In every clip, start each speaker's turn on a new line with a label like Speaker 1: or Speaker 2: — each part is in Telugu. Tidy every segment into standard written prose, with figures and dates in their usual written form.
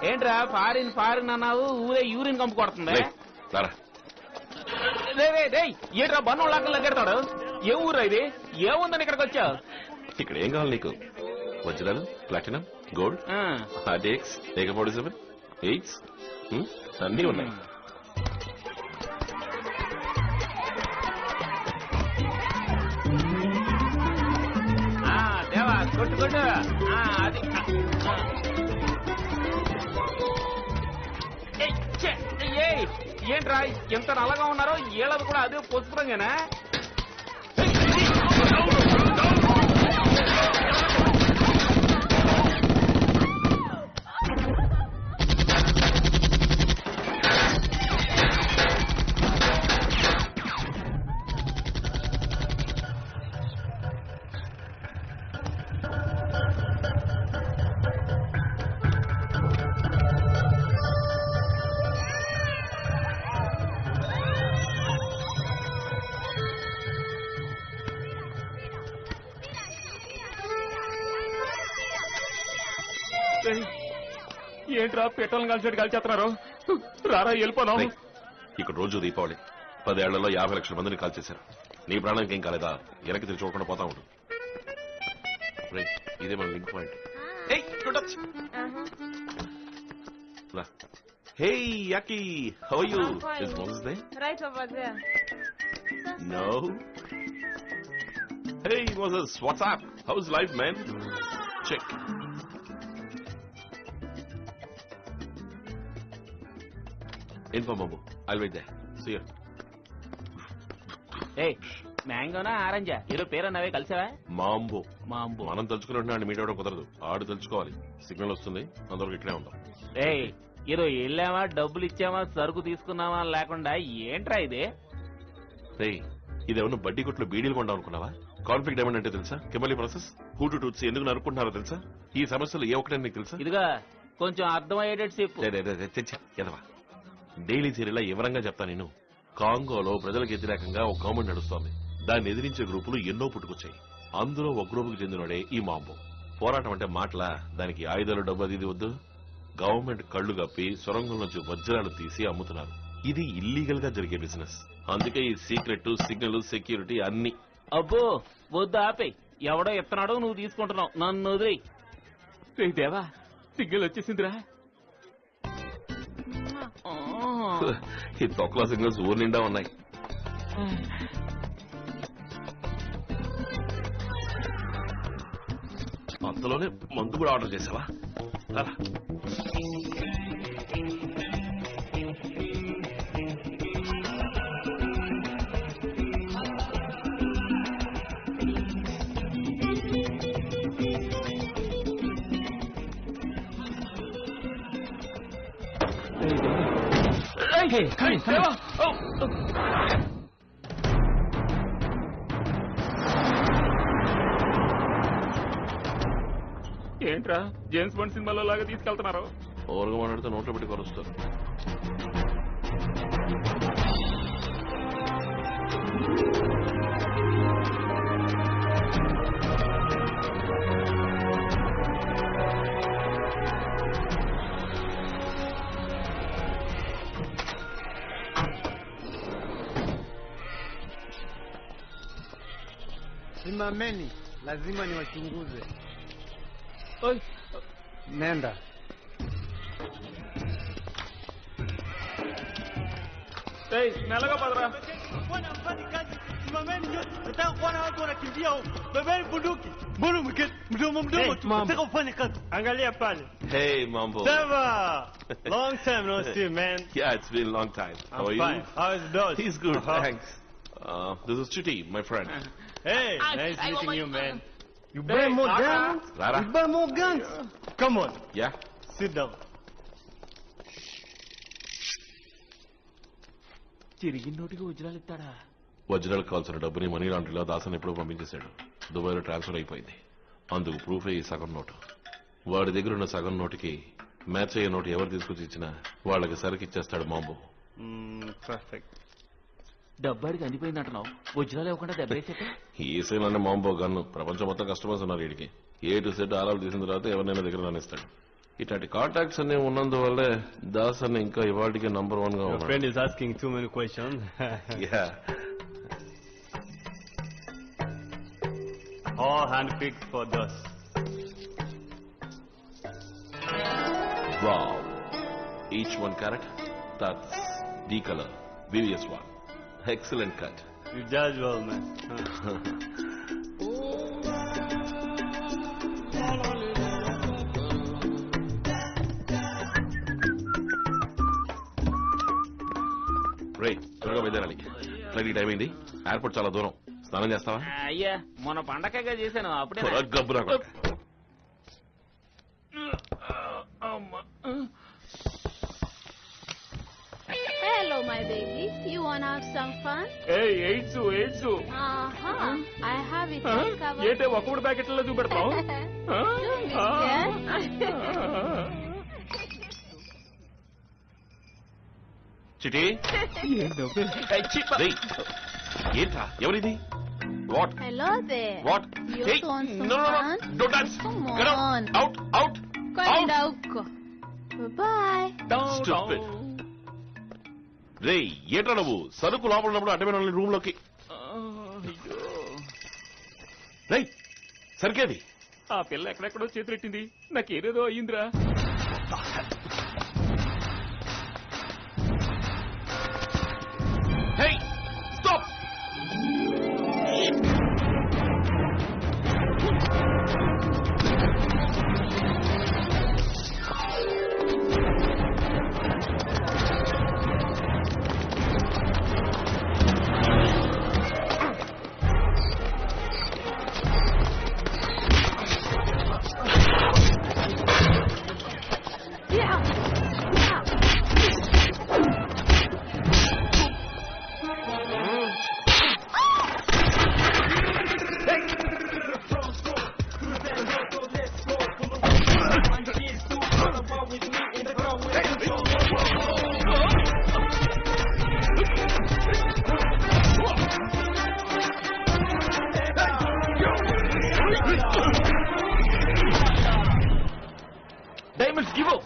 Speaker 1: ఏంట్రా ఫారిన్ ఫారిన్ అన్నావు ఊరే యూరిన్ కంపు కొడుతుంది. ఏంట్రా బన్ను లాక్కలు ఎగడతాడు? ఏ ఊరా ఇది? ఏముందని ఇక్కడికి వచ్చావు?
Speaker 2: ఇక్కడ ఏం కావాలి నీకు? వజ్రాలు, platinum, gold, ADX, AK-47, AIDS అన్నీ ఉన్నాయి.
Speaker 1: దేవా కొట్టు కొట్టు. అది ఏంట్రా ఎంత నల్లగా ఉన్నారో? ఏళ్ళది కూడా అదే పసుపు రంగేనా? ఏంట్రా పెట్రోల్ కలిసేట్టు కలిచేస్తున్నారు? రారా వెళ్ళిపోదాం.
Speaker 2: ఇక్కడ రోజు దీపావళి 10 ఏళ్లలో 50 లక్షల మందిని కాల్ చేశారు. నీ ప్రాణానికి ఏం కాలేదా? వెనక్కి తిరిగి చూడకుండా పోతా ఉండు. ఇదే మన link point. Hey, Yaki, how are you? Is Moses there?
Speaker 3: Right over there.
Speaker 2: No. Hey, Moses, what's up? How's life, man? Check. Inform Mambo. I'll wait there. See you.
Speaker 1: Hey, మ్యాంగోనా ఆరెంజా? ఈరోజు పేరన్నవే కలిసావా?
Speaker 2: మాంబో.
Speaker 1: మాంబో.
Speaker 2: మనం తలుచుకున్నట్టు మీట్ అవడం కుదరదు. ఆడు తలుచుకోవాలి. సిగ్నల్ వస్తుంది, అందరికి ఇక్కడే ఉందాం.
Speaker 1: ఏయ్, ఈరోజు వెళ్ళామా, డబ్బులు ఇచ్చామా, సరుకు తీసుకున్నామా లేకుండా ఏంట్రా ఇది?
Speaker 2: ఇదేమన్నా బడ్డీ కొట్లు బీడీలు కొండాం అనుకున్నావా? కాన్ఫ్లిక్ట్ డైమండ్ అంటే తెలుసా? కెమలీ ప్రాసెస్, హూటు టూట్స్ ఎందుకు నరుకుంటున్నారో తెలుసా? ఈ సమస్యలు ఏ ఒక్కటే నీకు తెలుసా?
Speaker 1: ఇదిగా కొంచెం అర్థమయ్యేటట్టు చెప్పు.
Speaker 2: ఎదవా, డైలీ సీరియల్ వివరంగా చెప్తా. నేను కాంగోలో ప్రజలకు వ్యతిరేకంగా ఒక గవర్నమెంట్ నడుస్తోంది. దాన్ని ఎదిరించే గ్రూపులు ఎన్నో పుట్టుకొచ్చాయి. అందులో ఒక గ్రూపుకు చెందినోడే ఈ మాంబో. పోరాటం అంటే మాటలా? దానికి ఆయుధాలు, డబ్బు అది ఇది వద్దు. గవర్నమెంట్ కళ్లు కప్పి సొరంగం నుంచి వజ్రాలు తీసి అమ్ముతున్నారు. ఇది ఇల్లీగల్ గా జరిగే బిజినెస్. అందుకే ఈ సీక్రెట్, సిగ్నల్, సెక్యూరిటీ అన్ని.
Speaker 1: అబ్బో వద్దు, ఆపే. ఎవడో ఎత్తనాడో నువ్వు తీసుకుంటున్నావు, నన్ను వదిలేయ్. దేవా, సిగ్నల్ వచ్చేసిందిరా.
Speaker 2: ఈ తొక్కల సిగ్నల్స్ ఊరు నిండా ఉన్నాయి. అంతలోనే మందు కూడా ఆర్డర్ చేసావా?
Speaker 1: ఏంట్రా జేమ్స్ బాండ్ సినిమాలో లాగా తీసుకెళ్తున్నారు?
Speaker 2: ఓవర్గా మాట్లాడితే నోట్లో పెట్టి కలుస్తారు.
Speaker 4: Simameni, lazima niwachunguze.
Speaker 1: Oi,
Speaker 4: nenda.
Speaker 1: Hey, nalaga padra.
Speaker 4: Bwana mfanye kazi. Simameni nyote. Nataka kuona watu wanakimbia huko. Bebeni bunduki. Mbona mketi mdomo tu? Nataka ufanye kazi. Angalia pale.
Speaker 2: Hey, Mambo.
Speaker 4: Deva. Long time no see, man.
Speaker 2: Yeah, it's been a long time. How are you?
Speaker 4: Fine. How is Dodge?
Speaker 2: He's good, thanks. This is Chitty, my friend.
Speaker 4: Hey, nice meeting you, man. You buy more guns?
Speaker 2: Rara.
Speaker 4: You buy more guns? Come on.
Speaker 2: Yeah?
Speaker 4: Sit down.
Speaker 1: చిరిగిన నోటికి వజ్రాలు ఇస్తాడా?
Speaker 2: వజ్రాలకు కావాల్సిన డబ్బుని మనీ లాండ్రీలో దాసన్ ఎప్పుడో పంపించేశాడు. దుబాయ్లో ట్రాన్స్ఫర్ అయిపోయింది. అందుకు ప్రూఫే ఈ సగం నోటు. వాడి దగ్గర ఉన్న సగం నోటుకి మ్యాచ్ అయ్యే నోటు ఎవరు తీసుకొచ్చి ఇచ్చినా వాళ్ళకి సరికి ఇచ్చేస్తాడు మాంబో.
Speaker 4: పర్ఫెక్ట్.
Speaker 1: డబ్బాడికి అందిపోయింది అంటున్నావు, వజ్రాలు ఇవ్వకుండా దెబ్బేసేట?
Speaker 2: ఈ సేల్ అనే మాంబో గన్ను ప్రపంచం మొత్తం కస్టమర్స్ ఉన్నారు వీడికి. A to set all out తీసిన తర్వాత ఎవరినైనా దగ్గర రానిస్తాడు. ఇట్లాంటి కాంటాక్ట్స్ అన్ని ఉన్నందువల్లే దాస్ అన్న ఇంకా ఇవాళకి నంబర్ 1 గా
Speaker 4: Your
Speaker 2: ఉన్నాడు.
Speaker 4: friend is asking too many questions.
Speaker 2: Yeah.
Speaker 4: All handpicked for Das.
Speaker 2: Wow. Each one carat. That's D color. VVS one. Excellent cut.
Speaker 4: You judge well, man.
Speaker 2: Right త్వరగా బయలుదేరాలి. ఫ్లైట్ టైం అయింది. ఎయిర్పోర్ట్ చాలా దూరం. స్నానం చేస్తావా?
Speaker 1: అయ్యా మొన్న పండగగా చేశాను అప్పుడే
Speaker 2: త్వరగా గబ్బురా కొట్ట.
Speaker 3: Hello, my baby. You wanna have some fun?
Speaker 1: AIDS AIDS
Speaker 3: I have it all covered.
Speaker 1: ఏంటే ఒక్కొక్కటి ప్యాకెట్లలో చూపెడతావు?
Speaker 3: You mister.
Speaker 2: చిటి ఏంట్రా ఎవరిది? What
Speaker 3: Hello there.
Speaker 2: What?
Speaker 3: You want some fun?
Speaker 2: Don't dance.
Speaker 3: Come
Speaker 2: get
Speaker 3: on.
Speaker 2: Out out
Speaker 3: Come down. Bye.
Speaker 2: Stupid. రే ఏంట్రా నువ్వు సరుకు లోపల ఉన్నప్పుడు అడ్డమైన రూమ్ లోకి రై సరికేది
Speaker 1: ఆ పిల్ల ఎక్కడెక్కడో చేతులెట్టింది. నాకేదేదో అయ్యిందిరా.
Speaker 2: Hey stop.
Speaker 1: Diamonds give up.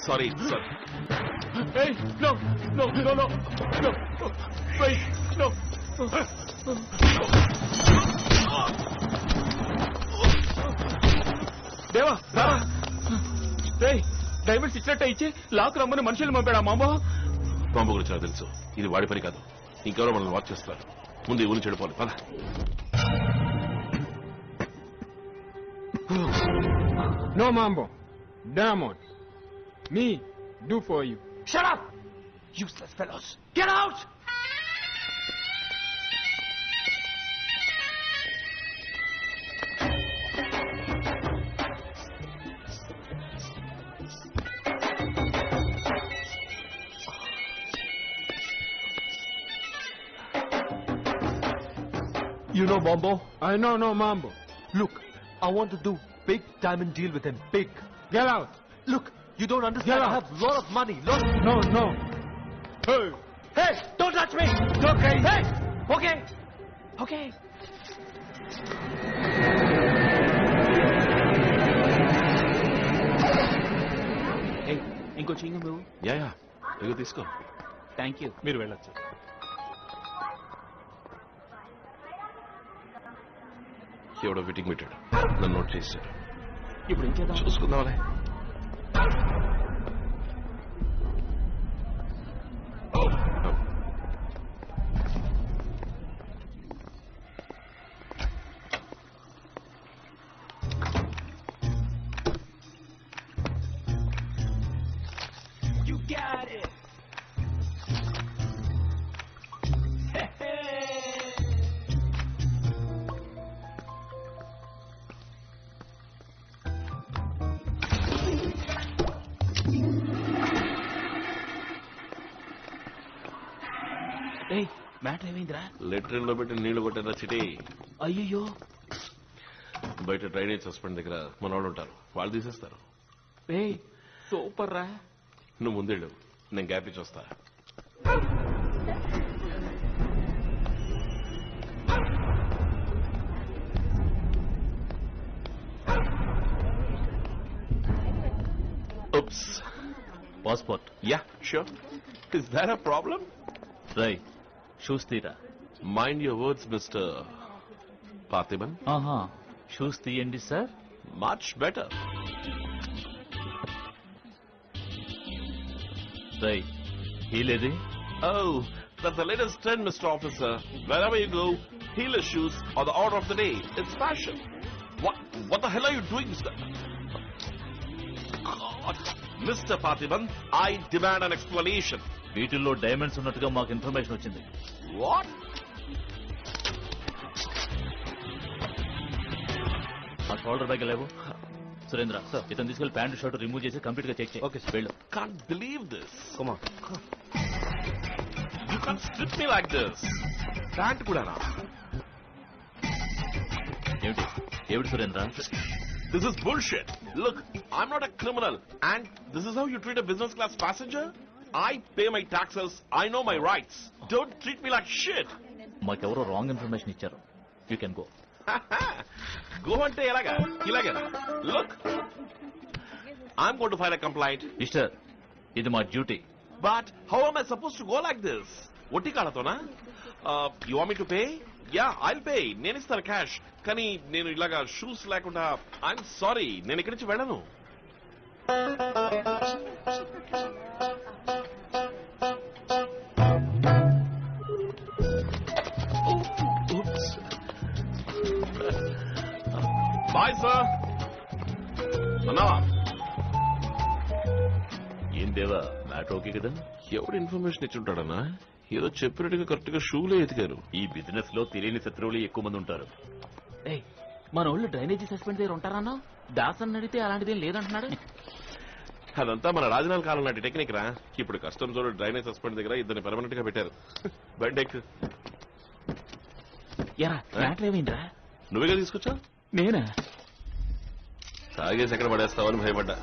Speaker 2: Sorry sir.
Speaker 1: Hey, no, no, no, no, no. Wait, no. దేవా రావా. రేయ్, డైమండ్స్ ఇచ్చినట్టే ఇచ్చి లాక్ రమ్మని మనుషులు పంపాడా మామో?
Speaker 2: బాంబు గురించి నాకు తెలుసు. ఇది వాడి పని కాదు. ఇంకెవరో మనల్ని వాచ్ చేస్తారు. ముందు ఈ ఊరిని చెడిపోవాలి. పద.
Speaker 5: No, Mambo. Diamond. Me, do for you.
Speaker 1: Shut up! Useless fellows. Get out!
Speaker 6: You know Bombo?
Speaker 5: I know, no, Mambo.
Speaker 6: Look, I want to do big diamond deal with him. Big.
Speaker 5: Get out.
Speaker 6: Look, you don't understand.
Speaker 5: Yeah.
Speaker 6: I have lot of money. Lot.
Speaker 5: No, no. Hey.
Speaker 1: Hey, don't touch me!
Speaker 5: Don't crazy.
Speaker 1: Hey, okay, okay. Hey, ఇంకో చింగు నువ్వు.
Speaker 2: యా ఇగో తీసుకో.
Speaker 1: Thank you.
Speaker 4: మీరు వెళ్ళొచ్చు.
Speaker 2: ఎవడో ఫిట్టింగ్ పెట్టాడు. నన్ను నోట్ చేశాడు.
Speaker 1: ఇప్పుడు ఏం చేద్దాం?
Speaker 2: చూసుకుందాంలే.
Speaker 1: You got it. ఏయ్, మ్యాటర్ ఏమైందిరా?
Speaker 2: లెట్రిన్ లో పెట్టి నీళ్లు కొట్టారా చిటి.
Speaker 1: అయ్యో,
Speaker 2: బయట డ్రైనేజ్ సస్పెండ్ దగ్గర మన వాళ్ళు ఉంటారు. వాళ్ళు తీసేస్తారు.
Speaker 1: ఏయ్ సూపర్ రా.
Speaker 2: నువ్వు ముందేళ్ళు, నేను గ్యాప్ ఇచ్చి వస్తా. Oops.
Speaker 7: Passport.
Speaker 2: Yeah, sure. Is that a problem?
Speaker 7: Rai, shoes తీరా.
Speaker 2: Mind your words, Mr. Parthiban.
Speaker 7: ఆహా, షూస్ తీయండి సార్.
Speaker 2: Much better.
Speaker 7: రై, హీలేది?
Speaker 2: Oh, that's the latest trend, Mr. Officer. Wherever you go, heelless shoes are the order of the day. It's fashion. What the hell are you doing, Mr. God. Mr. Parthiban, I demand an explanation.
Speaker 7: వీటిల్లో డైమండ్స్ ఉన్నట్టుగా మాకు ఇన్ఫర్మేషన్ వచ్చింది.
Speaker 2: What?
Speaker 7: ఆ షోల్డర్ బ్యాగ్ లేవు. సురేంద్ర, ఇతను తీసుకెళ్లి ప్యాంటు షర్ట్ రిమూవ్ చేసి కంప్లీట్ గా చెక్ చేయి.
Speaker 6: Okay,
Speaker 7: వెళ్ళు.
Speaker 2: Can't believe this.
Speaker 6: Come on.
Speaker 2: You can't strip me like this. Pant kudana.
Speaker 7: ఏమిటి Surendra?
Speaker 2: This is bullshit. Look, I'm not a criminal, and this is how you treat a business class passenger? I pay my taxes. I know my rights. Don't treat me like shit.
Speaker 7: మాకెవరో రాంగ్ ఇన్ఫర్మేషన్ ఇచ్చారు. You can go.
Speaker 2: Go ante elaga? Ilagana. Look, I'm going to file a complaint.
Speaker 7: Mister, ఇది మా duty.
Speaker 2: But how am I supposed to go like this? Otti kalatona? You want me to pay? Yeah, I'll pay. నేను ఇస్తాను క్యాష్. కానీ నేను ఇలాగా షూస్ లేకుండా ఐఎమ్ సారీ, నేను ఇక్కడి నుంచి వెళ్ళను. Bye sir. అన్నావా?
Speaker 7: ఏం దేవా, మ్యాటర్ ఓకే కదా?
Speaker 2: ఎవడు ఇన్ఫర్మేషన్ ఇచ్చుంటాడన్నా? ఏదో చెప్పినట్టుగా కరెక్ట్ గా షూలే ఎతికారు.
Speaker 7: ఈ బిజినెస్ లో తెలియని శత్రువులు ఎక్కువ మంది ఉంటారు.
Speaker 1: ఏయ్, మన వాళ్ళు డ్రైనేజీ సస్పెండ్ దగ్గర ఉంటారన్నా? దాసన్ అడిగితే అలాంటిదేం లేదంటున్నాడు.
Speaker 2: అదంతా మన రాజనాల కాలం నాటి టెక్నిక్ రా. ఇప్పుడు కస్టమ్స్ డ్రైనేజ్ సస్పెండ్ దగ్గర ఇద్దరిని పెర్మనెంట్ గా పెట్టారు. బండెక్.
Speaker 1: ఎరా, మ్యాటర్ ఏమైందిరా?
Speaker 2: నువ్వేగా తీసుకొచ్చా?
Speaker 1: నేనా?
Speaker 2: తాగేసి ఎక్కడ పడేస్తావని భయపడ్డా.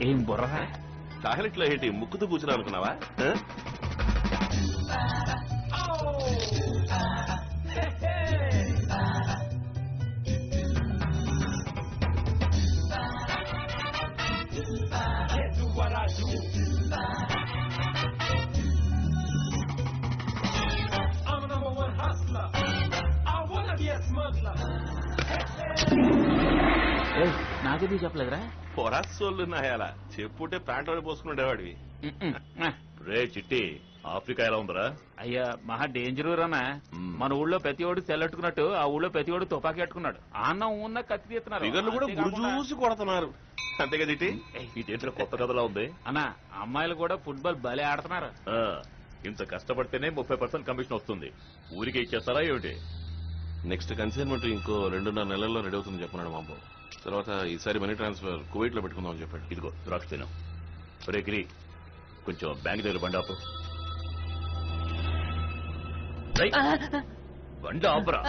Speaker 1: ఏం బుర్రరా?
Speaker 2: టాయిలెట్ లో ఏంటి ముక్కుతూ కూర్చున్నా అనుకున్నావా?
Speaker 1: నాకెందుకు చెప్పలేదురా?
Speaker 2: పొరాసోళ్ళు నాయాల చెప్పుంటే ప్యాంట్ పోసుకునేవాడివి.
Speaker 7: రే చిట్టి, ఆఫ్రికా ఎలా ఉందరా?
Speaker 1: అయ్యా మహా డేంజర్ అన్నా. మన ఊళ్ళో ప్రతి ఓడు సెల్లట్టుకున్నట్టు ఆ ఊళ్ళో ప్రతి ఓడు తుపాకీ అట్టుకున్నాడు. అన్నం ఉన్న కత్తి తీస్తున్నారు.
Speaker 2: ఫిగర్లు కూడా గురు చూసి కొడుతున్నారు. అంతే కదా ఇటీ?
Speaker 7: ఇదేంట్లో కొత్త కథలా ఉంది
Speaker 1: అన్నా. అమ్మాయిలు కూడా ఫుట్బాల్ భలే ఆడుతున్నారు.
Speaker 7: ఇంత కష్టపడితేనే 30% కమిషన్ వస్తుంది. ఊరికే ఇచ్చేస్తారా ఏమిటి?
Speaker 2: నెక్స్ట్ కన్సైన్మెంట్ ఇంకో 2.5 నెలల్లో రెడీ అవుతుంది చెప్పన్నాడు మాంబో. తర్వాత ఈసారి మనీ ట్రాన్స్ఫర్ కువైట్ లో పెట్టుకుందాం అని చెప్పాడు.
Speaker 7: ఇదిగో ద్రాక్ష తినం. రే గిరి, కొంచెం బ్యాంక్ దగ్గర బండి ఆపు. బండి ఆపురా.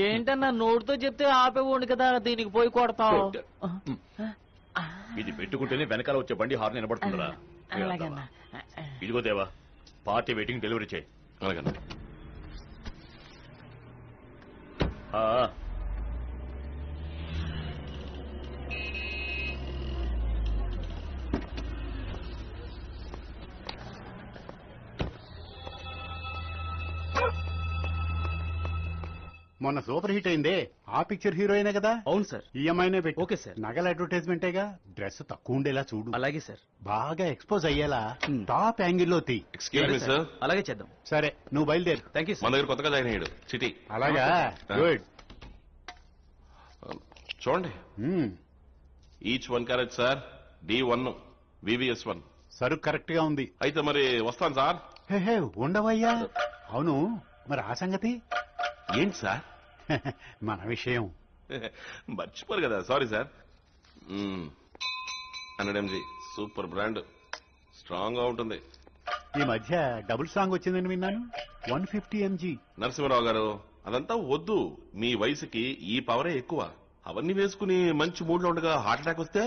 Speaker 1: ఏంటన్నా నోటితో చెప్తే ఆపేవాడు కదా, దీనికి పోయి కొడతావు.
Speaker 7: ఇది పెట్టుకుంటేనే వెనకాల వచ్చే బండి హార్న్ వినబడుతుందిరా. ఇదిగో దేవా, పార్టీ వెయిటింగ్ డెలివరీ చేయి.
Speaker 2: అలాగన్నా.
Speaker 8: మొన్న సూపర్ హిట్ అయిందే ఆ పిక్చర్ హీరోయినే కదా?
Speaker 6: అవును సార్.
Speaker 8: ఈఎంఐనే పెట్టి.
Speaker 6: Okay sir.
Speaker 8: నగల అడ్వర్టైజ్మెంటేగా. డ్రెస్ తక్కువ ఉండేలా చూడు.
Speaker 6: అలాగే సార్.
Speaker 8: బాగా ఎక్స్పోజ్ అయ్యేలా టాప్ యాంగిల్ లో తీ.
Speaker 2: Excuse me sir.
Speaker 6: అలాగే చేద్దాం.
Speaker 8: సరే నువ్వు బయలుదేరు.
Speaker 6: థ్యాంక్ యూ
Speaker 2: మన దగ్గర కొత్తగా జాయిన్ అయ్యాడు సిటీ.
Speaker 8: అలాగా? గుడ్.
Speaker 2: చూడండి, each 1 carrot sir. D1 VVS1.
Speaker 8: సరుకు కరెక్ట్ గా ఉంది.
Speaker 2: అయితే మరి వస్తాను సార్.
Speaker 8: హే ఉండవయ్యా. అవును, మరి ఆ సంగతి
Speaker 2: ఏంటి సార్?
Speaker 8: మన విషయం
Speaker 2: మర్చిపోరు కదా. Sorry sir. 100 mg super brand, strong గా ఉంటుంది.
Speaker 8: ఈ మధ్య డబుల్ సాంగ్ వచ్చిందని విన్నాను. 150 mg.
Speaker 2: నరసింహరావు గారు, అదంతా వద్దు. మీ వయసుకి ఈ పవరే ఎక్కువ. అవన్నీ వేసుకుని మంచి మూడ్ లో ఉండగా హార్ట్ అటాక్ వస్తే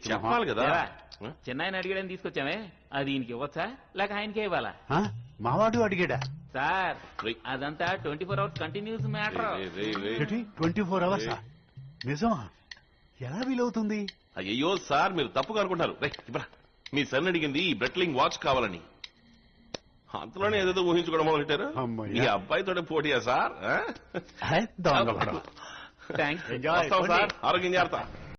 Speaker 2: చెప్పాలి కదా.
Speaker 1: చిన్నాయన అడిగాడని తీసుకొచ్చామే, అది ఈయనకి ఇవ్వచ్చా లేక ఆయనకే ఇవ్వాలా?
Speaker 8: మావాడు అడిగాడా?
Speaker 1: సార్ అదంతా 24 hours కంటిన్యూస్ మ్యాటర్.
Speaker 8: 24 hours నిజమా? ఎలా వీలవుతుంది?
Speaker 2: అయ్యో సార్, మీరు తప్పుగా అనుకుంటారు. మీ సన్ అడిగింది ఈ బ్రెట్లింగ్ వాచ్ కావాలని. అంతలోనే ఏదేదో ఊహించుకోవడం మొదలెట్టారు. మీ అబ్బాయితోనే పోటీయా సార్?
Speaker 1: థ్యాంక్స్.
Speaker 2: సార్ ఆరోగ్యం జాగ్రత్త.